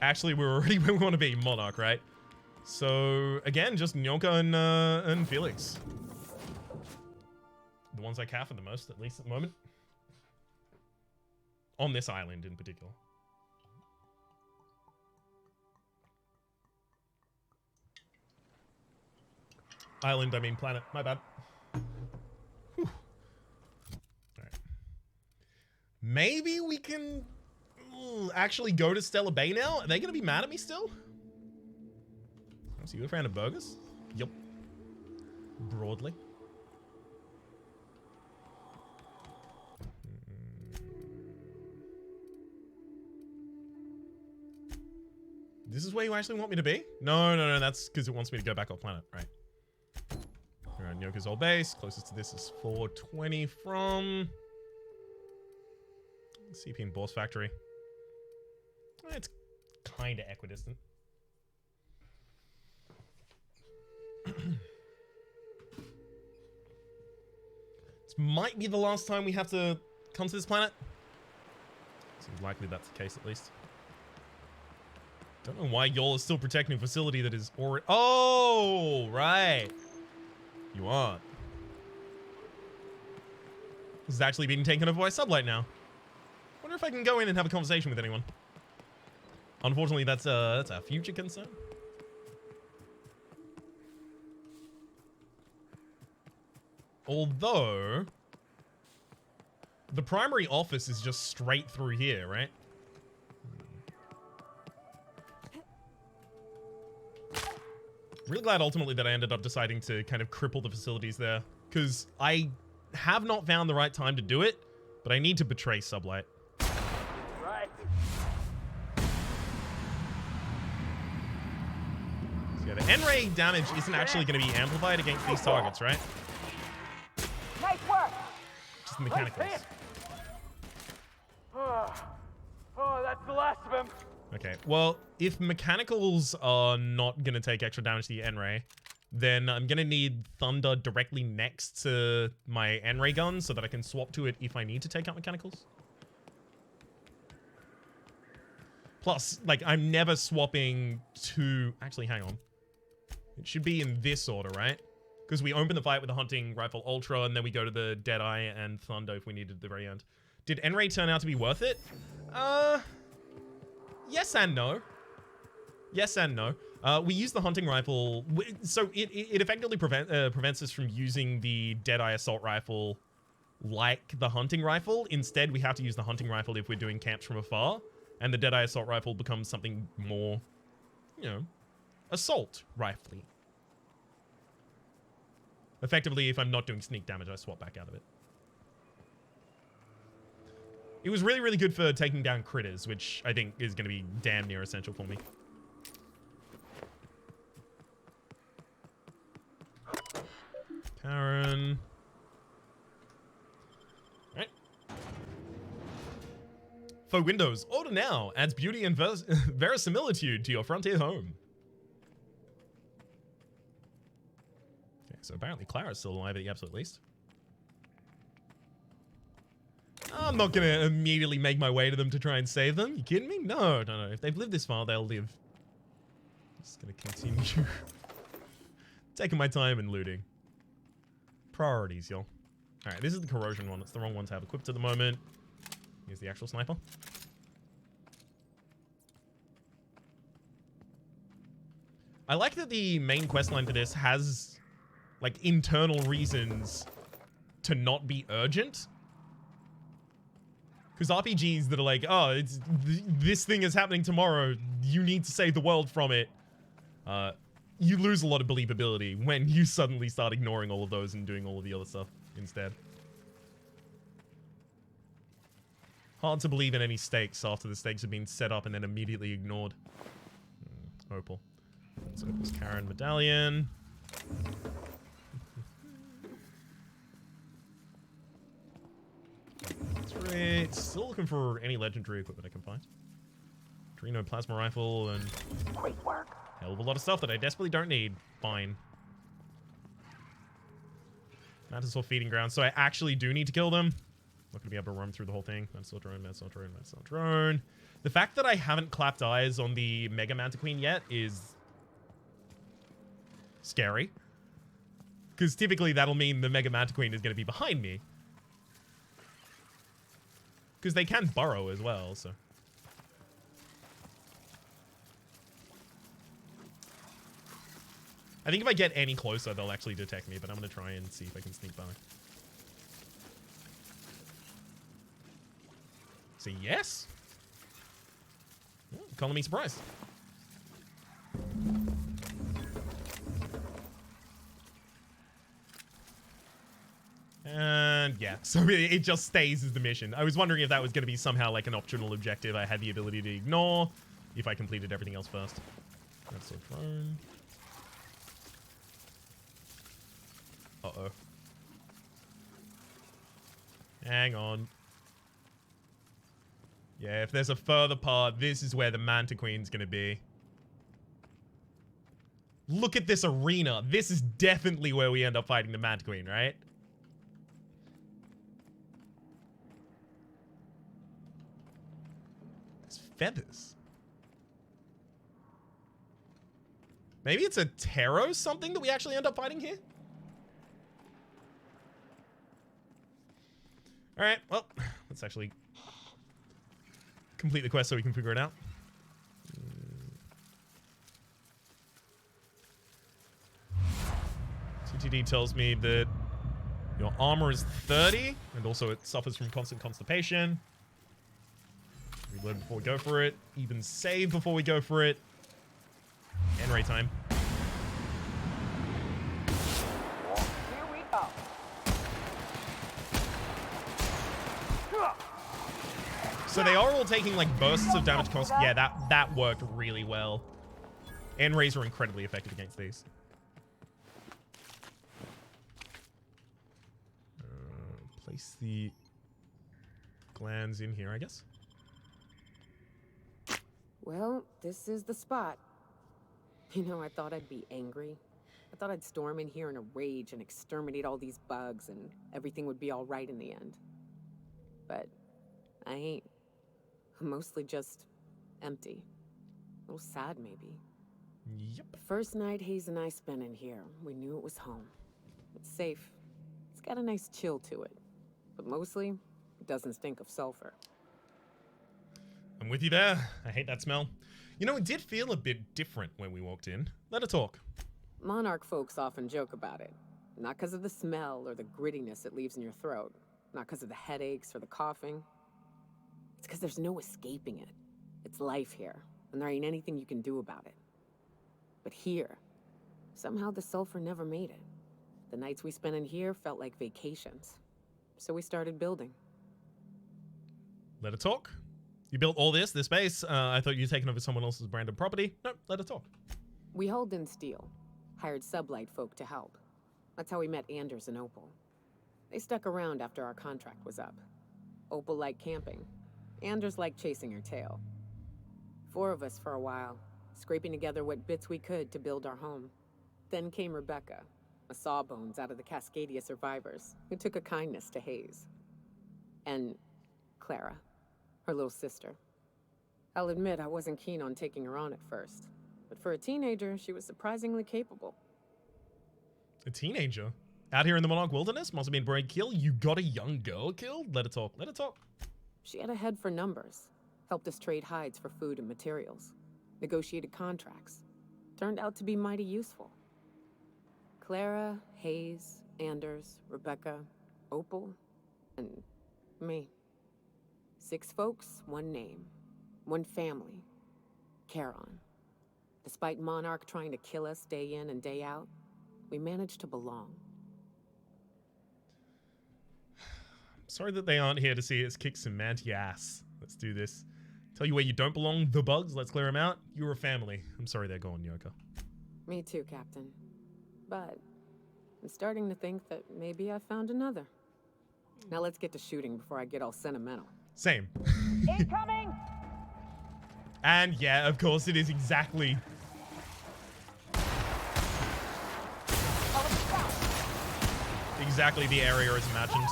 Actually, we're already where we want to be, Monarch, right? So, again, just Nyoka and Felix. The ones I care for the most, at least at the moment. On this island in particular. Island, I mean planet. My bad. Whew. Alright. Maybe we can actually go to Stellar Bay now? Are they going to be mad at me still? So you a fan of burgers? Yup. Broadly. This is where you actually want me to be? No, that's because it wants me to go back off planet. Right. We're on Nyoka's old base. Closest to this is 420 from CP and Boss Factory. It's kind of equidistant. This might be the last time we have to come to this planet. Seems likely that's the case, at least. Don't know why y'all is still protecting a facility that is already... Oh, right. You aren't. This is actually being taken over by Sublight now. Wonder if I can go in and have a conversation with anyone. Unfortunately, that's a future concern. Although, the primary office is just straight through here, right? Really glad ultimately that I ended up deciding to kind of cripple the facilities there, because I have not found the right time to do it, but I need to betray Sublight. Right. So yeah, the N-ray damage isn't actually going to be amplified against these targets, right? Nice work. Just the mechanicals. Oh, that's the last of him. Okay, well, if mechanicals are not going to take extra damage to the N-ray, then I'm going to need Thunder directly next to my N-ray gun so that I can swap to it if I need to take out mechanicals. Plus, like, I'm never swapping to... Actually, hang on. It should be in this order, right? Because we open the fight with the Hunting Rifle Ultra, and then we go to the Deadeye and Thunder if we needed at the very end. Did N-ray turn out to be worth it? Yes and no. Yes and no. We use the Hunting Rifle, so it effectively prevents us from using the Deadeye Assault Rifle like the Hunting Rifle. Instead, we have to use the Hunting Rifle if we're doing camps from afar, and the Deadeye Assault Rifle becomes something more, you know, assault rifle-y. Effectively, if I'm not doing sneak damage, I swap back out of it. It was really, really good for taking down critters, which I think is going to be damn near essential for me. Karen. Alright. Faux windows. Order now. Adds beauty and verisimilitude to your frontier home. Okay, so apparently Clara's still alive at the absolute least. I'm not gonna immediately make my way to them to try and save them. You kidding me? No. If they've lived this far, they'll live. Just gonna continue taking my time and looting. Priorities, y'all. Alright, this is the corrosion one. It's the wrong one to have equipped at the moment. Here's the actual sniper. I like that the main questline for this has, like, internal reasons to not be urgent. Because RPGs that are like, oh, this thing is happening tomorrow, you need to save the world from it. You lose a lot of believability when you suddenly start ignoring all of those and doing all of the other stuff instead. Hard to believe in any stakes after the stakes have been set up and then immediately ignored. Opal. So Opal's Karen Medallion. Great. Still looking for any legendary equipment I can find. Trino Plasma Rifle and Great work. hell of a lot of stuff that I desperately don't need. Fine. Mantisaur feeding ground. So I actually do need to kill them. Not going to be able to roam through the whole thing. Mantisaur drone, Mantisaur drone, Mantisaur drone. The fact that I haven't clapped eyes on the Mega Mantiqueen yet is scary. Because typically that'll mean the Mega Mantiqueen is going to be behind me. Because they can burrow as well, so. I think if I get any closer, they'll actually detect me, but I'm going to try and see if I can sneak by. So yes. Oh, calling me surprised. And yeah, so it just stays as the mission. I was wondering if that was going to be somehow like an optional objective I had the ability to ignore if I completed everything else first. That's a drone. Uh-oh. Hang on. Yeah, if there's a further part, this is where the Mantiqueen's gonna be. Look at this arena. This is definitely where we end up fighting the Mantiqueen, right? There's feathers. Maybe it's a Taro something that we actually end up fighting here? Alright, well, let's actually complete the quest so we can figure it out. TTD tells me that your armor is 30, and also it suffers from constant constipation. Reload before we go for it. Even save before we go for it. And raid time. Here we go. So they are all taking like bursts of damage cost. Yeah, that worked really well. And rays are incredibly effective against these. Place the glands in here, I guess. Well, this is the spot. You know, I thought I'd be angry. I thought I'd storm in here in a rage and exterminate all these bugs and everything would be all right in the end. But I ain't. I'm mostly just empty. A little sad, maybe. Yep. The first night Hayes and I spent in here, we knew it was home. It's safe. It's got a nice chill to it. But mostly, it doesn't stink of sulfur. I'm with you there. I hate that smell. You know, it did feel a bit different when we walked in. Let her talk. Monarch folks often joke about it. Not because of the smell or the grittiness it leaves in your throat. Not because of the headaches or the coughing. It's because there's no escaping it. It's life here, and there ain't anything you can do about it. But here, somehow the sulfur never made it. The nights we spent in here felt like vacations. So we started building. Let her talk. You built all this base. I thought you'd taken over someone else's branded property. No, let her talk. We hauled in steel, hired sublight folk to help. That's how we met Anders and Opal. They stuck around after our contract was up. Opal liked camping. Anders liked chasing her tail. 4 of us for a while, scraping together what bits we could to build our home. Then came Rebecca, a sawbones out of the Cascadia survivors, who took a kindness to Hayes. And Clara, her little sister. I'll admit I wasn't keen on taking her on at first, but for a teenager, she was surprisingly capable. A teenager? Out here in the Monarch wilderness? Must have been a brave kill. You got a young girl killed? Let her talk. Let her talk. She had a head for numbers, helped us trade hides for food and materials, negotiated contracts. Turned out to be mighty useful. Clara, Hayes, Anders, Rebecca, Opal, and me. 6 folks, 1 name, 1 family. Charon. Despite Monarch trying to kill us day in and day out, we managed to belong. Sorry that they aren't here to see us kick some manty ass. Let's do this. Tell you where you don't belong, the bugs. Let's clear them out. You're a family. I'm sorry they're gone, Yoko. Me too, Captain. But I'm starting to think that maybe I found another. Now let's get to shooting before I get all sentimental. Same. Incoming! And yeah, of course, it is exactly... exactly the area as imagined.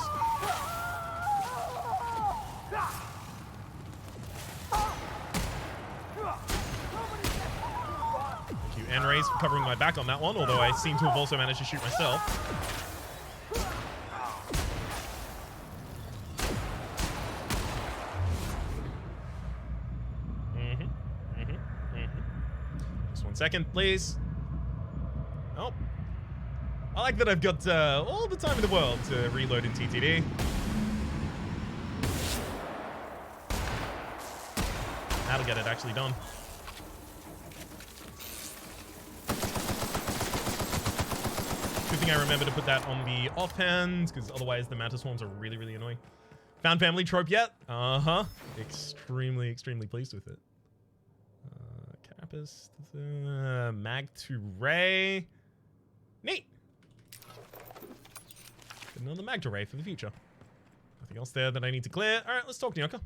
and Ray's covering my back on that one, although I seem to have also managed to shoot myself. Just 1 second, please. Oh. I like that I've got all the time in the world to reload in TTD. That'll get it actually done. Good thing I remember to put that on the offhand, because otherwise the Manta Swarms are really, really annoying. Found family trope yet? Uh-huh. Extremely, extremely pleased with it. Carapace. Mag to Ray. Neat. Another mag to Ray for the future. Nothing else there that I need to clear. All right, let's talk, Nyoka.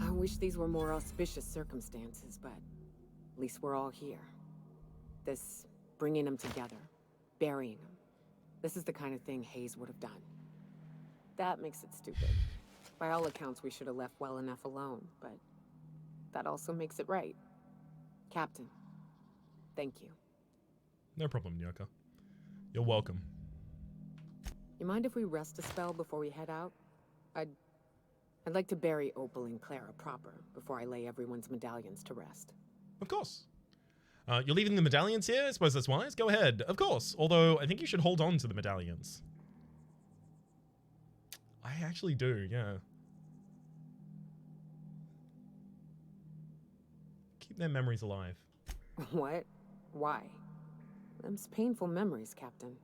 I wish these were more auspicious circumstances, but at least we're all here. This bringing them together, burying them. This is the kind of thing Hayes would have done. That makes it stupid. By all accounts, we should have left well enough alone, but that also makes it right. Captain, thank you. No problem, Nyoka. You're welcome. You mind if we rest a spell before we head out? I'd like to bury Opal and Clara proper before I lay everyone's medallions to rest. Of course. You're leaving the medallions here? I suppose that's wise. Go ahead. Of course. Although, I think you should hold on to the medallions. I actually do, yeah. Keep their memories alive. What? Why? Them's painful memories, Captain.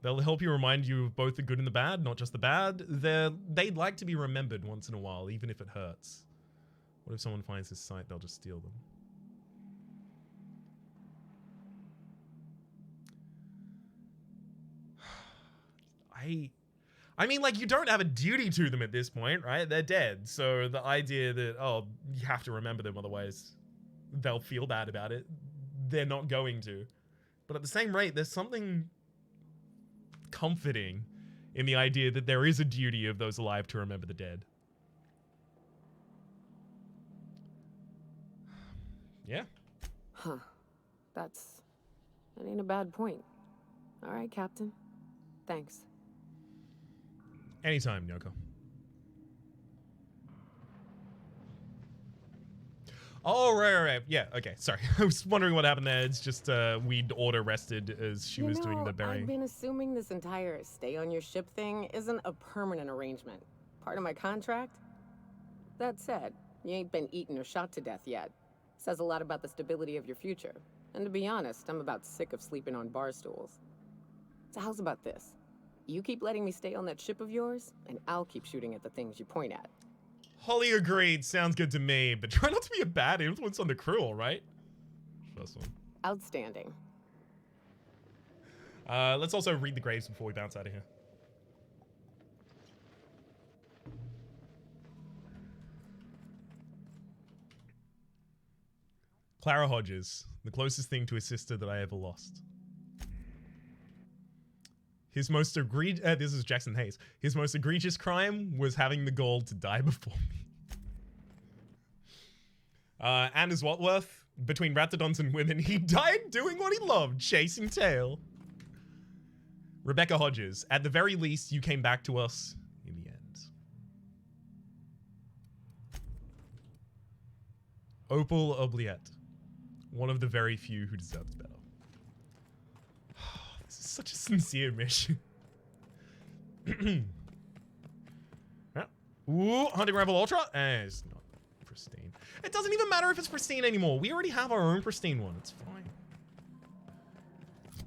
They'll help you remind you of both the good and the bad, not just the bad. They'd like to be remembered once in a while, even if it hurts. What if someone finds this site, they'll just steal them? I mean, like, you don't have a duty to them at this point, right? They're dead. So the idea that, oh, you have to remember them, otherwise they'll feel bad about it, they're not going to. But at the same rate, there's something comforting in the idea that there is a duty of those alive to remember the dead. Yeah. Huh. That ain't a bad point. All right, Captain. Thanks. Anytime, Yoko. Oh, right. Yeah, okay. Sorry. I was wondering what happened there. It's just we'd auto rested as she was doing the burying. I've been assuming this entire stay on your ship thing isn't a permanent arrangement. Part of my contract? That said, you ain't been eaten or shot to death yet. Says a lot about the stability of your future. And to be honest, I'm about sick of sleeping on bar stools. So how's about this? You keep letting me stay on that ship of yours, and I'll keep shooting at the things you point at. Holly agreed. Sounds good to me, but try not to be a bad influence on the crew, all right? First one. Outstanding. Let's also read the graves before we bounce out of here. Clara Hodges, the closest thing to a sister that I ever lost. His most egregious, this is Jackson Hayes. His most egregious crime was having the gall to die before me. Anders Watworth, between Raptidons and women, he died doing what he loved, chasing tail. Rebecca Hodges, at the very least, you came back to us in the end. Opal Oubliette, one of the very few who deserves better. This is such a sincere mission. Ooh, Hunting Rifle Ultra? It's not pristine. It doesn't even matter if it's pristine anymore. We already have our own pristine one. It's fine.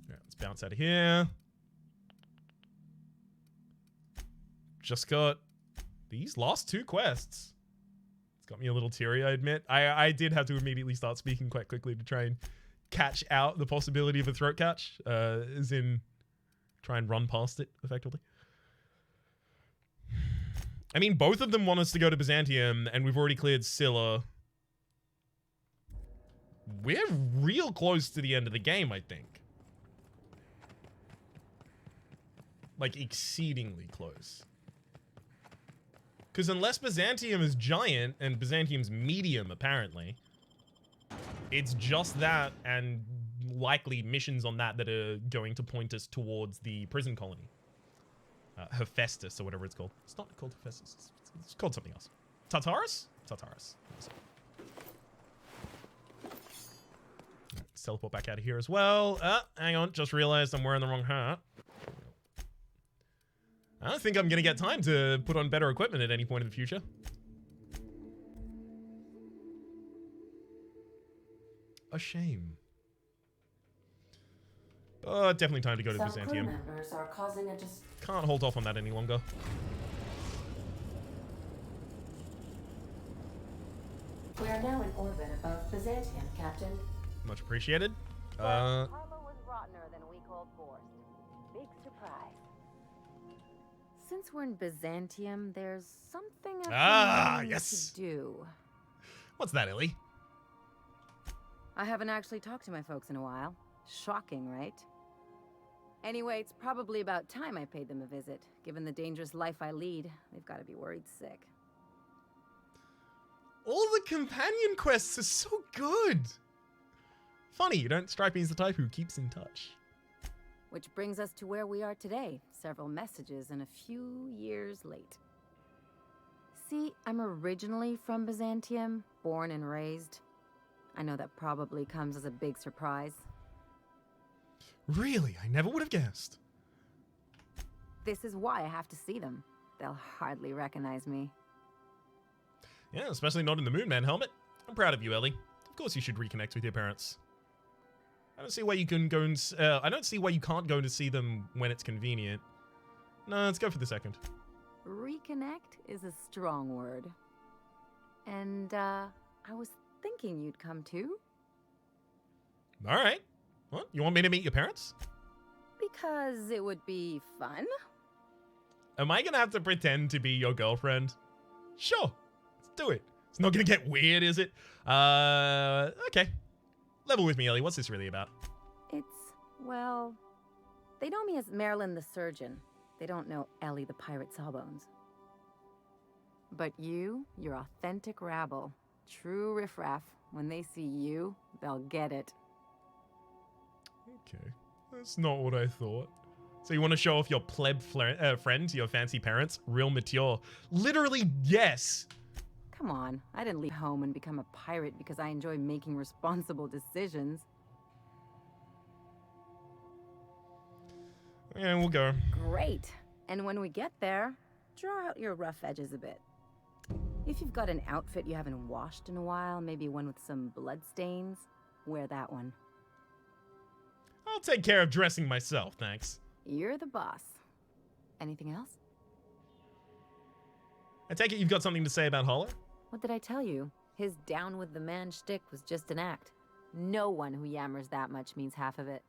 Yeah, let's bounce out of here. Just got these last two quests. It's got me a little teary, I admit. I did have to immediately start speaking quite quickly to try and catch out the possibility of a throat catch, as in try and run past it effectively. I mean, both of them want us to go to Byzantium, and we've already cleared Scylla. We're real close to the end of the game, I think. Like, exceedingly close. Because unless Byzantium is giant, and Byzantium's medium, apparently, It's just that and likely missions on that are going to point us towards the prison colony. Hephaestus or whatever it's called. It's not called Hephaestus. It's called something else. Tartarus? Tartarus. Let's teleport back out of here as well. Hang on. Just realized I'm wearing the wrong hat. I don't think I'm going to get time to put on better equipment at any point in the future. A shame. But definitely time to go to Byzantium. Crew members are causing a Can't hold off on that any longer. We are now in orbit above Byzantium, Captain. Much appreciated. Harlow was rottener than we called forced. Big surprise. Since we're in Byzantium, there's something Ah, I need yes. to do. What's that, Ellie? I haven't actually talked to my folks in a while. Shocking, right? Anyway, it's probably about time I paid them a visit. Given the dangerous life I lead, they've got to be worried sick. All the companion quests are so good. Funny, you don't strike me as the type who keeps in touch. Which brings us to where we are today. Several messages and a few years late. See, I'm originally from Byzantium, born and raised. I know that probably comes as a big surprise. Really? I never would have guessed. This is why I have to see them. They'll hardly recognize me. Yeah, especially not in the Moon Man helmet. I'm proud of you, Ellie. Of course you should reconnect with your parents. I don't see why you can go and I don't see why you can't go to see them when it's convenient. No, let's go for the second. Reconnect is a strong word. And, I was thinking you'd come too. All right. What? You want me to meet your parents? Because it would be fun. Am I going to have to pretend to be your girlfriend? Sure. Let's do it. It's not going to get weird, is it? Okay. Level with me, Ellie. What's this really about? It's, well, they know me as Marilyn the Surgeon. They don't know Ellie the Pirate Sawbones. But you're authentic rabble. True riffraff. When they see you, they'll get it. Okay. That's not what I thought. So you want to show off your pleb friend to your fancy parents? Real mature. Literally, yes. Come on, I didn't leave home and become a pirate because I enjoy making responsible decisions. Yeah, we'll go. Great. And when we get there, draw out your rough edges a bit. If you've got an outfit you haven't washed in a while, maybe one with some blood stains, wear that one. I'll take care of dressing myself, thanks. You're the boss. Anything else? I take it you've got something to say about Hollow? What did I tell you? His down with the man shtick was just an act. No one who yammers that much means half of it.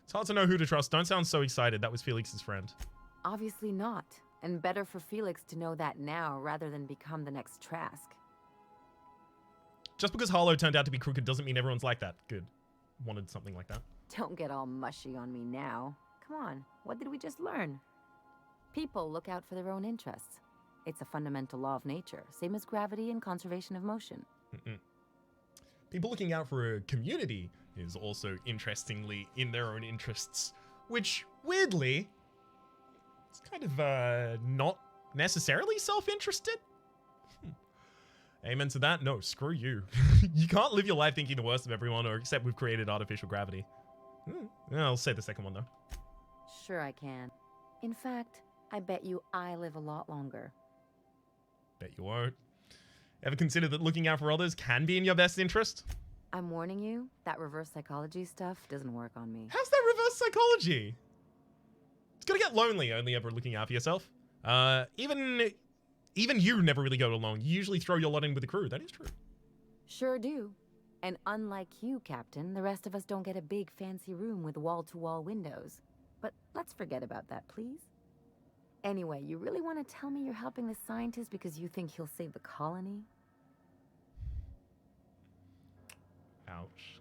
It's hard to know who to trust. Don't sound so excited. That was Felix's friend. Obviously not. And better for Felix to know that now rather than become the next Trask. Just because Harlow turned out to be crooked doesn't mean everyone's like that. Good. Wanted something like that. Don't get all mushy on me now. Come on, what did we just learn? People look out for their own interests. It's a fundamental law of nature, same as gravity and conservation of motion. People looking out for a community is also, interestingly, in their own interests, which, weirdly, it's kind of, not necessarily self-interested. Amen to that? No, screw you. You can't live your life thinking the worst of everyone, or except we've created artificial gravity. Yeah, I'll say the second one, though. Sure I can. In fact, I bet you I live a lot longer. Bet you won't. Ever consider that looking out for others can be in your best interest? I'm warning you, that reverse psychology stuff doesn't work on me. How's that reverse psychology? It's gonna get lonely only ever looking out for yourself. Even you never really go alone. You usually throw your lot in with the crew. That is true. Sure do. And unlike you, Captain, the rest of us don't get a big fancy room with wall-to-wall windows. But let's forget about that, please. Anyway, you really want to tell me you're helping the scientist because you think he'll save the colony? Ouch.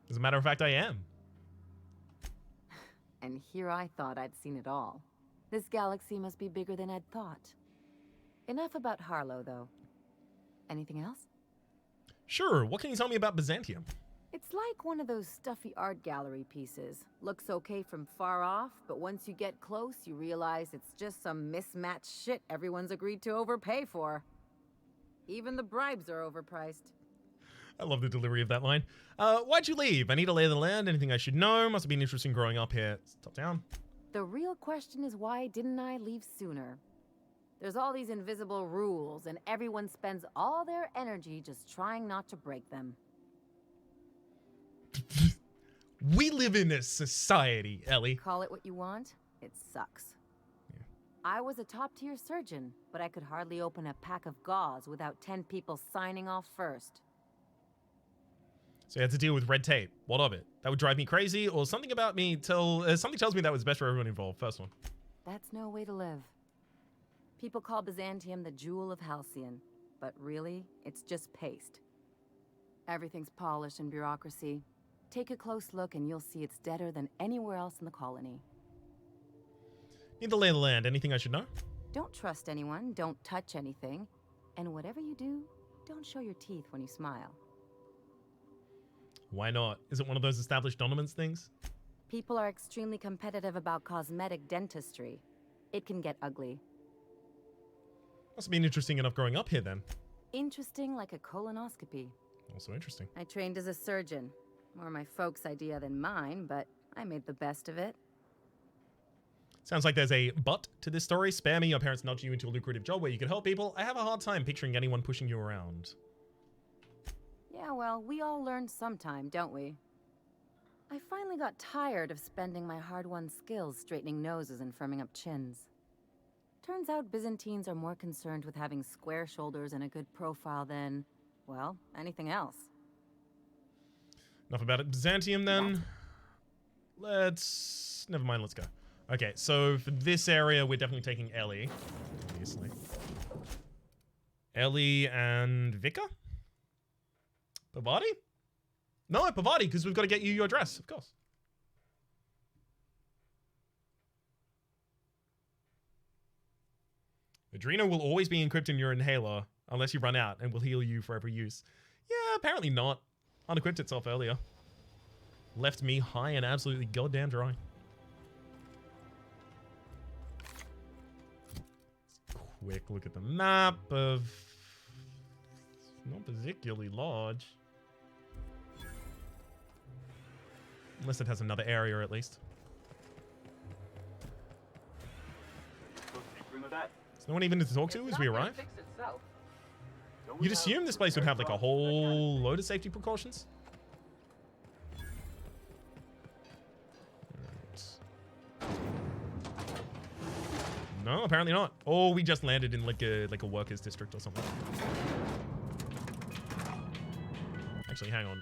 As a matter of fact, I am. And here I thought I'd seen it all. This galaxy must be bigger than I'd thought. Enough about Harlow, though. Anything else? Sure, what can you tell me about Byzantium? It's like one of those stuffy art gallery pieces. Looks okay from far off, but once you get close, you realize it's just some mismatched shit everyone's agreed to overpay for. Even the bribes are overpriced. I love the delivery of that line. Why'd you leave? I need a lay of the land. Anything I should know? Must have been interesting growing up here. It's top down. The real question is, why didn't I leave sooner? There's all these invisible rules, and everyone spends all their energy just trying not to break them. We live in a society, Ellie. Call it what you want, it sucks. Yeah. I was a top-tier surgeon, but I could hardly open a pack of gauze without 10 people signing off first. So you had to deal with red tape. What of it? That would drive me crazy, or something about me something tells me that was best for everyone involved. First one. That's no way to live. People call Byzantium the jewel of Halcyon, but really, it's just paste. Everything's polished and bureaucracy. Take a close look and you'll see it's deader than anywhere else in the colony. Need the lay of the land. Anything I should know? Don't trust anyone, don't touch anything, and whatever you do, don't show your teeth when you smile. Why not? Is it one of those established dominance things? People are extremely competitive about cosmetic dentistry. It can get ugly. Must have been interesting enough growing up here then. Interesting like a colonoscopy. Also interesting. I trained as a surgeon. More my folks' idea than mine, but I made the best of it. Sounds like there's a but to this story. Spare me, your parents nudged you into a lucrative job where you could help people. I have a hard time picturing anyone pushing you around. Yeah, well, we all learn sometime, don't we? I finally got tired of spending my hard-won skills straightening noses and firming up chins. Turns out Byzantines are more concerned with having square shoulders and a good profile than, well, anything else. Enough about it. Byzantium then. Never mind, let's go. Okay, so for this area, we're definitely taking Ellie. Obviously. Ellie and Vika? Pavati? No, Pavati, because we've got to get you your dress, of course. Adreno will always be encrypted in your inhaler unless you run out and will heal you for every use. Yeah, apparently not. Unequipped itself earlier. Left me high and absolutely goddamn dry. Quick look at the map of... It's not particularly large. Unless it has another area at least. There's no one even to talk to as we arrive? You'd assume this place would have like a whole load of safety precautions. No, apparently not. Or we just landed in like a workers district or something. Actually, hang on.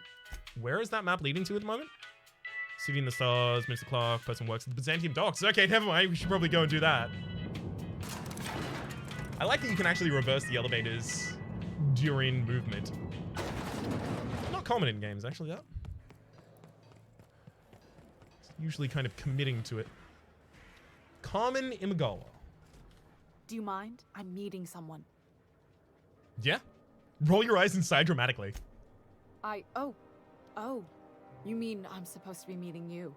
Where is that map leading to at the moment? City in the Stars, Mr. Clark, person works at the Byzantium docks. Okay, never mind. We should probably go and do that. I like that you can actually reverse the elevators during movement. Not common in games, actually, that. It's usually kind of committing to it. Common in Magawa. Do you mind? I'm meeting someone. Yeah? Roll your eyes and sigh dramatically. Oh. You mean I'm supposed to be meeting you?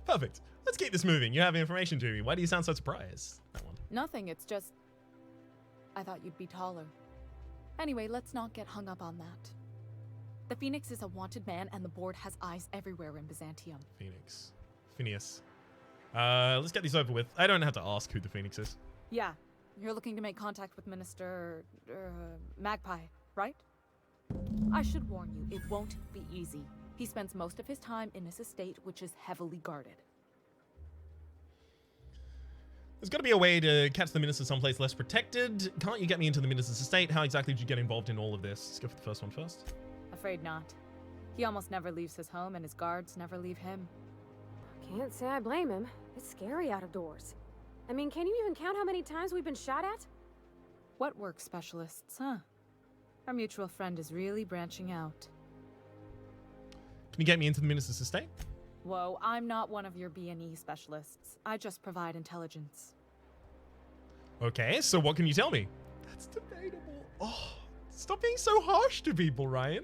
Perfect. Let's keep this moving. You have information to me. Why do you sound so surprised? That one. Nothing, it's just... I thought you'd be taller. Anyway, let's not get hung up on that. The Phoenix is a wanted man, and the board has eyes everywhere in Byzantium. Phoenix. Phineas. Let's get this over with. I don't have to ask who the Phoenix is. Yeah, you're looking to make contact with Minister... Magpie, right? I should warn you, it won't be easy. He spends most of his time in his estate, which is heavily guarded. There's got to be a way to catch the minister someplace less protected. Can't you get me into the minister's estate? How exactly did you get involved in all of this? Let's go for the first one first. Afraid not. He almost never leaves his home, and his guards never leave him. Can't say I blame him. It's scary out of doors. I mean, can you even count how many times we've been shot at? What work specialists, huh? Our mutual friend is really branching out. Can you get me into the minister's estate? Whoa, I'm not one of your B&E specialists. I just provide intelligence. Okay, so what can you tell me? That's debatable. Oh, Stop being so harsh to people, Ryan.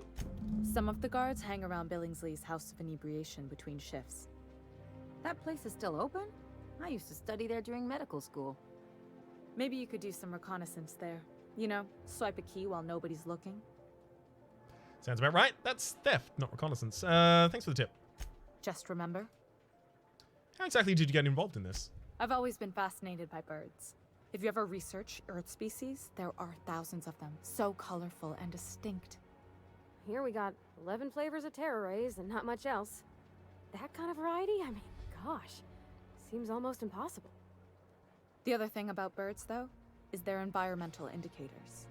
Some of the guards hang around Billingsley's House of Inebriation between shifts. That place is still open? I used to study there during medical school. Maybe you could do some reconnaissance there. You know, swipe a key while nobody's looking. Sounds about right. That's theft, not reconnaissance. Thanks for the tip. Just remember, How exactly did you get involved in this? I've always been fascinated by birds. If you ever research Earth species, there are thousands of them, so colorful and distinct. Here we got 11 flavors of terror rays and not much else. That kind of variety? I mean, gosh, seems almost impossible. The other thing about birds, though, is their environmental indicators.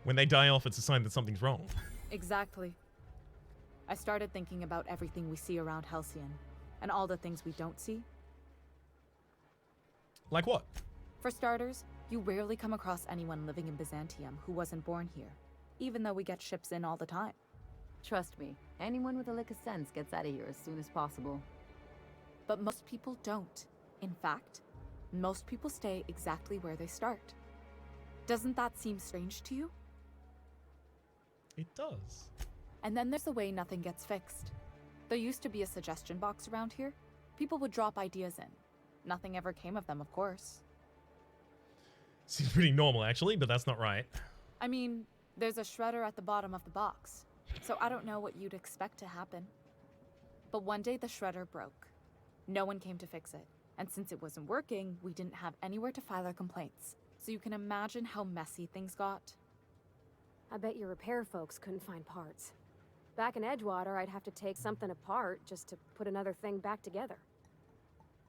When they die off, it's a sign that something's wrong. Exactly. I started thinking about everything we see around Halcyon, and all the things we don't see. Like what? For starters, you rarely come across anyone living in Byzantium who wasn't born here, even though we get ships in all the time. Trust me, anyone with a lick of sense gets out of here as soon as possible. But most people don't. In fact, most people stay exactly where they start. Doesn't that seem strange to you? It does. And then there's the way nothing gets fixed. There used to be a suggestion box around here. People would drop ideas in. Nothing ever came of them, of course. Seems pretty normal, actually, but that's not right. I mean, there's a shredder at the bottom of the box, so I don't know what you'd expect to happen. But one day the shredder broke. No one came to fix it, and since it wasn't working, we didn't have anywhere to file our complaints. So you can imagine how messy things got. I bet your repair folks couldn't find parts. Back in Edgewater, I'd have to take something apart just to put another thing back together.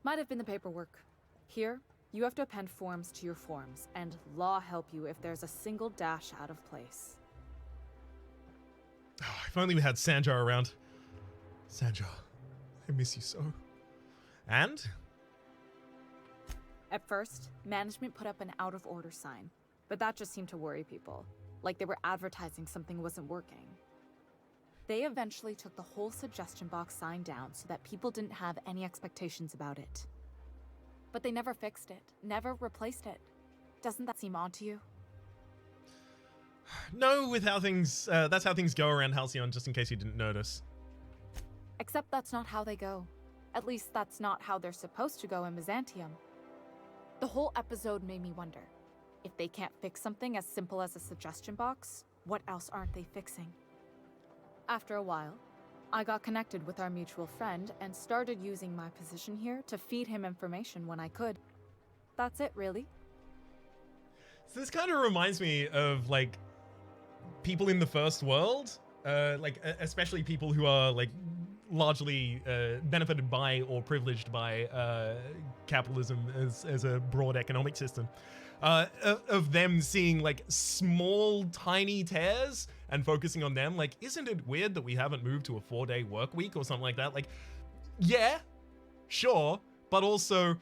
Might have been the paperwork. Here, you have to append forms to your forms, and law help you if there's a single dash out of place. Oh, if only we had Sanjar around. Sanjar, I miss you so. And? At first, management put up an out-of-order sign, but that just seemed to worry people, like they were advertising something wasn't working. They eventually took the whole suggestion box sign down so that people didn't have any expectations about it. But they never fixed it, never replaced it. Doesn't that seem odd to you? No, with how things, that's how things go around Halcyon, just in case you didn't notice. Except that's not how they go. At least that's not how they're supposed to go in Byzantium. The whole episode made me wonder, if they can't fix something as simple as a suggestion box, what else aren't they fixing? After a while, I got connected with our mutual friend and started using my position here to feed him information when I could. That's it, really. So this kind of reminds me of, like, people in the first world, especially people who are, like, largely benefited by or privileged by capitalism as a broad economic system. Of them seeing, like, small, tiny tears and focusing on them. Like, isn't it weird that we haven't moved to a 4-day work week or something like that? Like, yeah, sure, but also,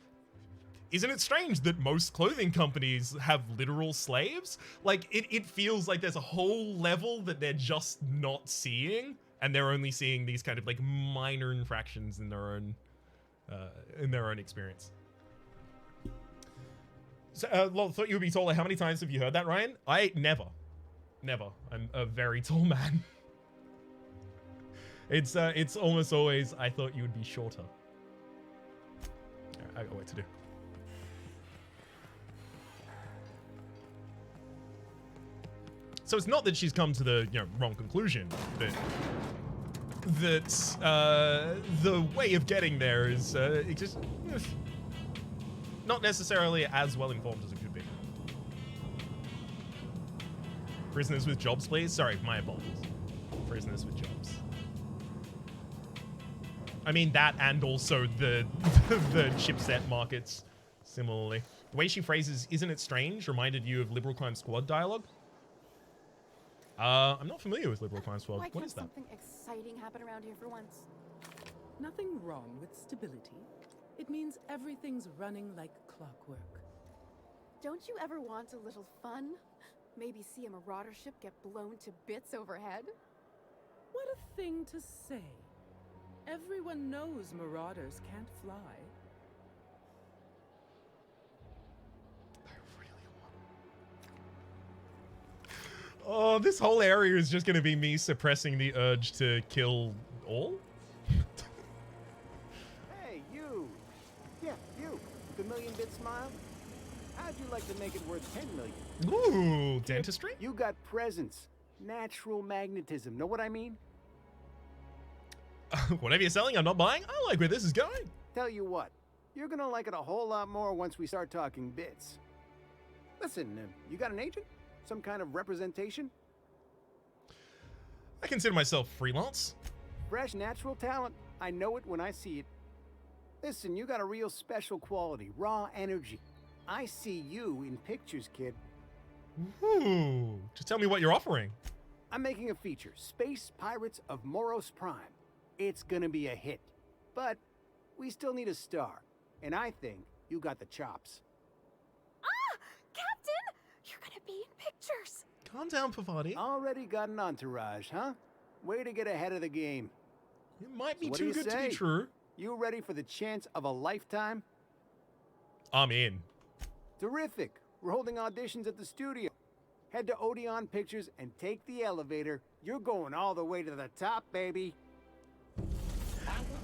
isn't it strange that most clothing companies have literal slaves? Like, it feels like there's a whole level that they're just not seeing, and they're only seeing these kind of, like, minor infractions in their own experience. So, Lol, thought you would be taller. How many times have you heard that, Ryan? Never. I'm a very tall man. It's almost always, I thought you would be shorter. I got work to do. So it's not that she's come to the wrong conclusion, but that the way of getting there is just not necessarily as well informed as it could be. Prisoners with jobs, please. Sorry, my apologies. Prisoners with jobs. I mean that, and also the chipset markets. Similarly, the way she phrases "isn't it strange" reminded you of Liberal Crime Squad dialogue. I'm not familiar with Liberal Crime Squad. What is that? Something exciting happen around here for once? Nothing wrong with stability. It means everything's running like clockwork. Don't you ever want a little fun? Maybe see a marauder ship get blown to bits overhead? What a thing to say. Everyone knows marauders can't fly. I really want. Oh, this whole area is just going to be me suppressing the urge to kill all? Hey, you. Yeah, you. The million-bit smile. How'd you like to make it worth 10 million? Ooh, dentistry? You got presence. Natural magnetism. Know what I mean? Whatever you're selling, I'm not buying. I like where this is going. Tell you what. You're gonna like it a whole lot more once we start talking bits. Listen, you got an agent? Some kind of representation? I consider myself freelance. Fresh, natural talent. I know it when I see it. Listen, you got a real special quality, raw energy. I see you in pictures, kid. Ooh, just tell me what you're offering. I'm making a feature, Space Pirates of Moros Prime. It's gonna be a hit. But we still need a star. And I think you got the chops. Ah! Captain! You're gonna be in pictures! Calm down, Pavati. Already got an entourage, huh? Way to get ahead of the game. It might be So what too do you good to say? be true. You ready for the chance of a lifetime? I'm in. Terrific. We're holding auditions at the studio. Head to Odeon Pictures and take the elevator. You're going all the way to the top, baby.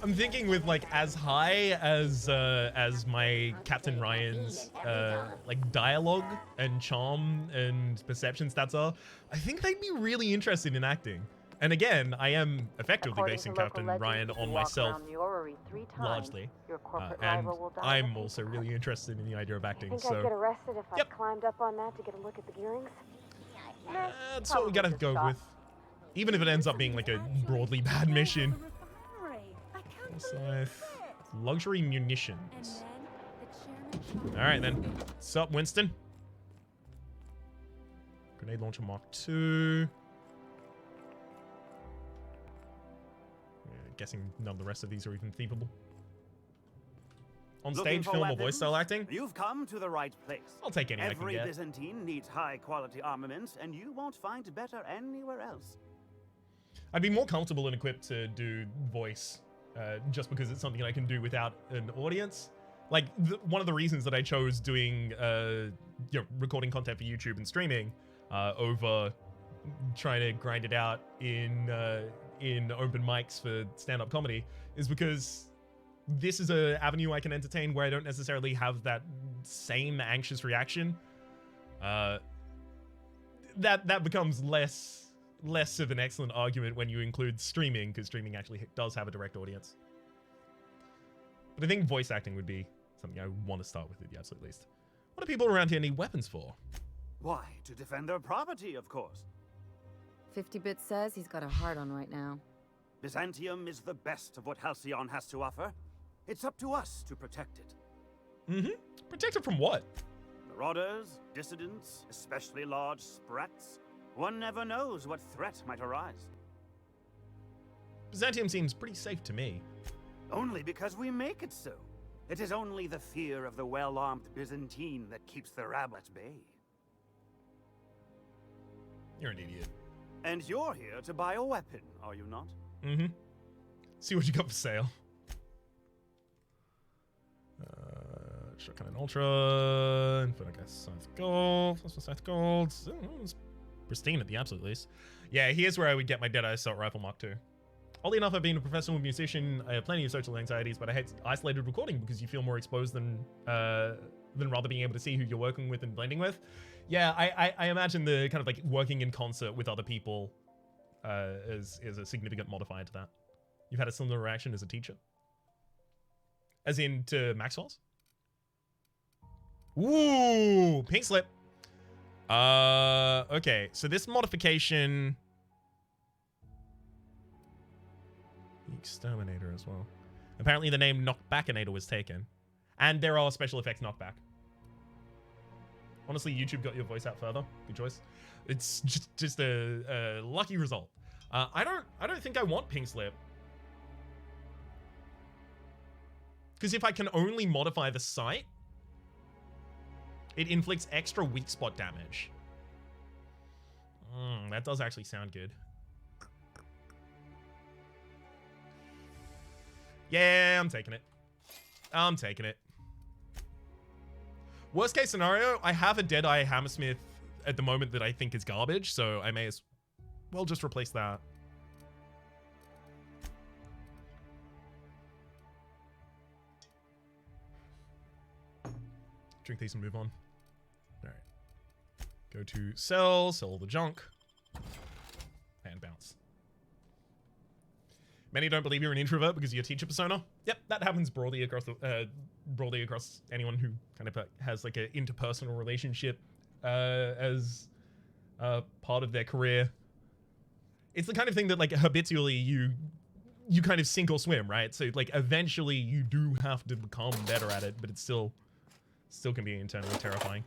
I'm thinking with like as high as my Captain Ryan's like dialogue and charm and perception stats are, I think they'd be really interested in acting. And again, I am effectively basing Captain Ryan on myself largely, and I'm also really interested in the idea of acting. Think So I'd get arrested if yep. I climbed up on that to get a look at the gearings? That's what we gotta go with. Even if it ends up being like a broadly bad mission. Forsyth, luxury munitions. Alright then. What's up, Winston? Grenade launcher Mark II. Guessing none of the rest of these are even thievable. On stage, film, or voice style acting? You've come to the right place. I'll take any I can Every get. Byzantine needs high-quality armaments, and you won't find better anywhere else. I'd be more comfortable and equipped to do voice, just because it's something I can do without an audience. Like, one of the reasons that I chose doing, recording content for YouTube and streaming over trying to grind it out in open mics for stand-up comedy is because this is an avenue I can entertain where I don't necessarily have that same anxious reaction. That becomes less of an excellent argument when you include streaming, because streaming actually does have a direct audience. But I think voice acting would be something I want to start with at the absolute least. What do people around here need weapons for? Why, to defend their property, of course. 50-Bit says he's got a hard on right now. Byzantium is the best of what Halcyon has to offer. It's up to us to protect it. Mm-hmm. Protect it from what? Marauders, dissidents, especially large sprats. One never knows what threat might arise. Byzantium seems pretty safe to me. Only because we make it so. It is only the fear of the well-armed Byzantine that keeps the rabble at bay. You're an idiot. And you're here to buy a weapon, are you not? Mm-hmm. See what you got for sale. Shotgun and Ultra, Infinite Scythe Gold, Scythe Gold. It's pristine at the absolute least. Yeah, here's where I would get my Deadeye Assault Rifle Mark II. Oddly enough, I've been a professional musician. I have plenty of social anxieties, but I hate isolated recording because you feel more exposed than rather being able to see who you're working with and blending with. Yeah, I imagine the kind of like working in concert with other people is a significant modifier to that. You've had a similar reaction as a teacher? As in to Maxwell's? Ooh, pink slip. Okay, so this modification... Exterminator as well. Apparently the name Knockbackinator was taken. And there are special effects knockback. Honestly, YouTube got your voice out further. Good choice. It's just a lucky result. I don't think I want pink slip. Because if I can only modify the sight, it inflicts extra weak spot damage. That does actually sound good. Yeah, I'm taking it. I'm taking it. Worst case scenario, I have a Deadeye Hammersmith at the moment that I think is garbage, so I may as well just replace that. Drink these and move on. All right. Go to sell all the junk, and bounce. Many don't believe you're an introvert because of your teacher persona. Yep, that happens broadly across anyone who kind of has like an interpersonal relationship as part of their career. It's the kind of thing that like habitually you kind of sink or swim, right? So like eventually you do have to become better at it, but it's still can be internally terrifying.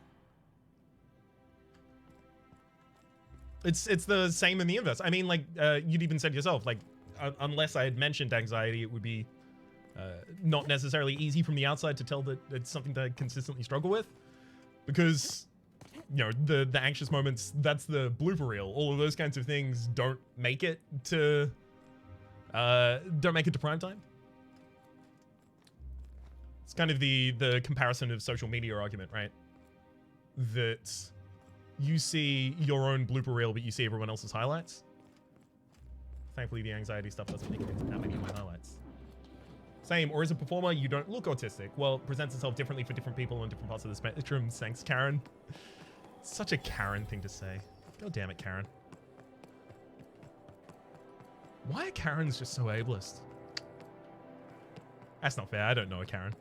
It's the same in the inverse. I mean, like you'd even said yourself, like unless I had mentioned anxiety, it would be not necessarily easy from the outside to tell that it's something that I consistently struggle with, because you know the anxious moments, that's the blooper reel. All of those kinds of things don't make it to prime time. It's kind of the comparison of social media argument, right? That you see your own blooper reel, but you see everyone else's highlights. Thankfully, the anxiety stuff doesn't make it into that many of my highlights. Same, or as a performer, you don't look autistic. Well, it presents itself differently for different people on different parts of the spectrum. Thanks, Karen. Such a Karen thing to say. God damn it, Karen. Why are Karens just so ableist? That's not fair. I don't know a Karen.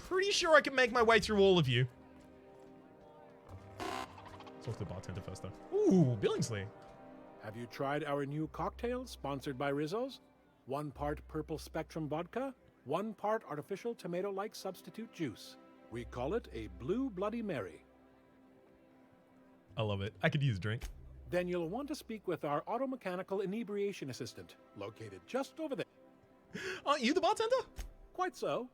Pretty sure I can make my way through all of you. Talk to the bartender first, though. Ooh, Billingsley. Have you tried our new cocktail sponsored by Rizzo's? 1 part purple spectrum vodka, 1 part artificial tomato-like substitute juice. We call it a Blue Bloody Mary. I love it. I could use a drink. Then you'll want to speak with our auto-mechanical inebriation assistant, located just over there. Aren't you the bartender? Quite so.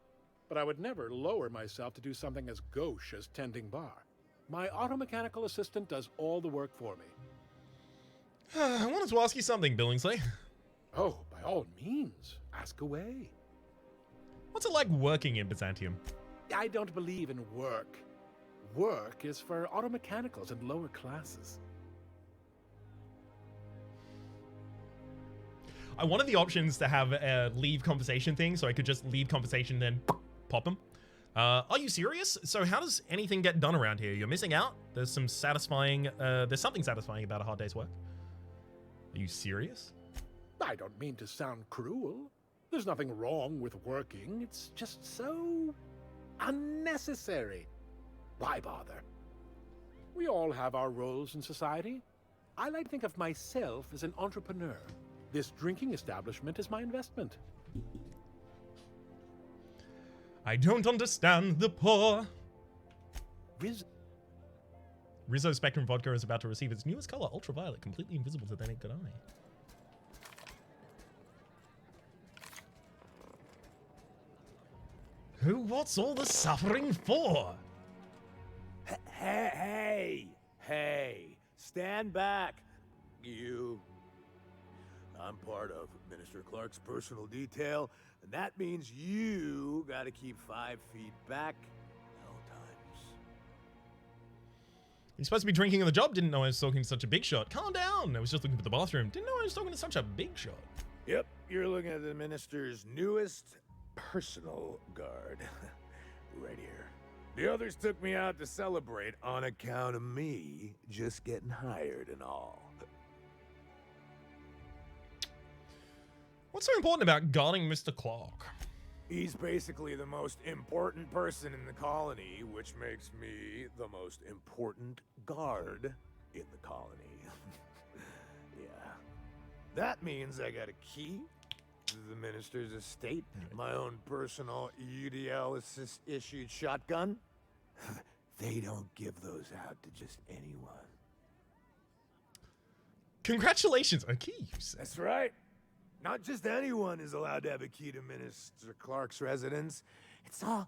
But I would never lower myself to do something as gauche as tending bar. My auto-mechanical assistant does all the work for me. I wanted to ask you something, Billingsley. Oh, by all means, ask away. What's it like working in Byzantium? I don't believe in work. Work is for auto-mechanicals and lower classes. I wanted the options to have a leave conversation thing, so I could just leave conversation then pop them. Are you serious? So how does anything get done around here? You're missing out. There's something satisfying about a hard day's work. Are you serious? I don't mean to sound cruel. There's nothing wrong with working. It's just so unnecessary. Why bother? We all have our roles in society. I like to think of myself as an entrepreneur. This drinking establishment is my investment. I don't understand the poor. Rizzo Spectrum Vodka is about to receive its newest color, ultraviolet, completely invisible to the naked eye. What's all the suffering for? Hey, stand back, you. I'm part of Minister Clark's personal detail, and that means you gotta keep 5 feet back at all times. You're supposed to be drinking on the job. Didn't know I was talking to such a big shot. Calm down. I was just looking for the bathroom. Didn't know I was talking to such a big shot. Yep, you're looking at the minister's newest personal guard. Right here. The others took me out to celebrate on account of me just getting hired and all. What's so important about guarding Mr. Clark? He's basically the most important person in the colony, which makes me the most important guard in the colony. Yeah. That means I got a key to the minister's estate, my own personal UDL-issued shotgun. They don't give those out to just anyone. Congratulations, a key, you said. That's right. Not just anyone is allowed to have a key to Minister Clark's residence. It's all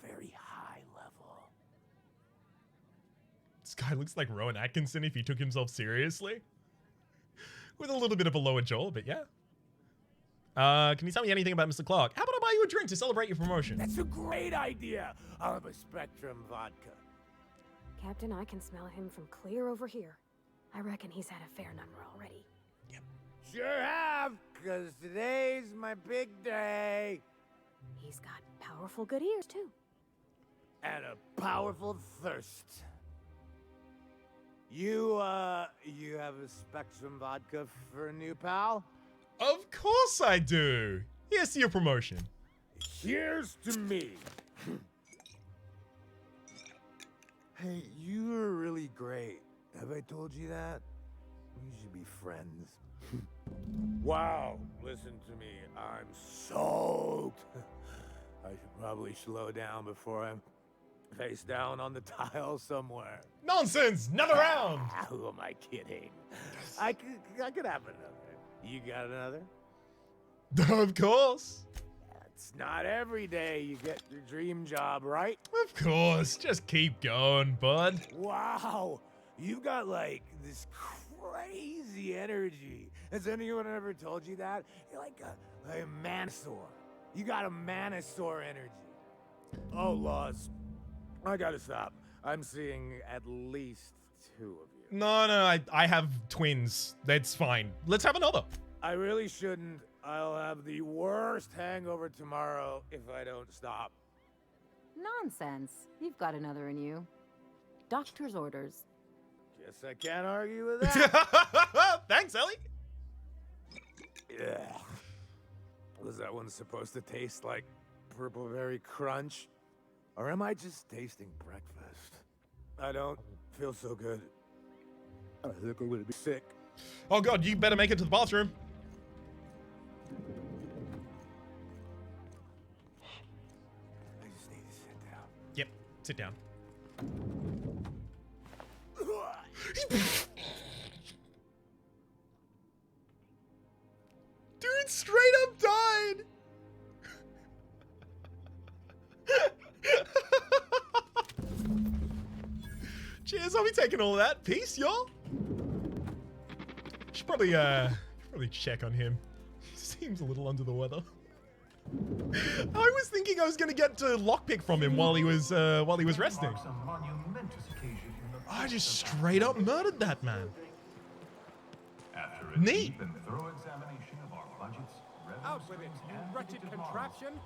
very high level. This guy looks like Rowan Atkinson if he took himself seriously. With a little bit of a lower jaw, but yeah. Can you tell me anything about Mr. Clark? How about I buy you a drink to celebrate your promotion? That's a great idea. I'll have a Spectrum vodka. Captain, I can smell him from clear over here. I reckon he's had a fair number already. Sure have, because today's my big day. He's got powerful good ears, too. And a powerful thirst. You have a Spectrum vodka for a new pal? Of course I do. Here's to your promotion. Here's to me. Hey, you are really great. Have I told you that? We should be friends. Wow, listen to me. I'm soaked. I should probably slow down before I'm face down on the tile somewhere. Nonsense! Another round! Who am I kidding? I could have another. You got another? Of course. It's not every day you get your dream job, right? Of course. Just keep going, bud. Wow, you've got like this crazy energy. Has anyone ever told you that? You're like a manosaur. You got a manosaur energy. Oh, laws. I gotta stop. I'm seeing at least 2 of you. No, I have twins. That's fine. Let's have another. I really shouldn't. I'll have the worst hangover tomorrow if I don't stop. Nonsense. You've got another in you. Doctor's orders. Guess I can't argue with that. Thanks, Ellie. Yeah. Was that one supposed to taste like purple berry crunch? Or am I just tasting breakfast? I don't feel so good. I think I'm gonna be sick. Oh god, you better make it to the bathroom. I just need to sit down. Yep, sit down. Dude straight up died. Cheers, I'll be taking all of that. Peace, y'all. Should probably check on him. He seems a little under the weather. I was thinking I was gonna get to lockpick from him while he was resting. I just straight up murdered that man. Neat. Out with it, you wretched contraption!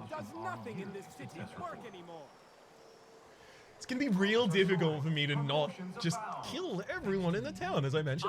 Does nothing in this city work anymore? It's gonna be real difficult for me to not just kill everyone in the town, as I mentioned.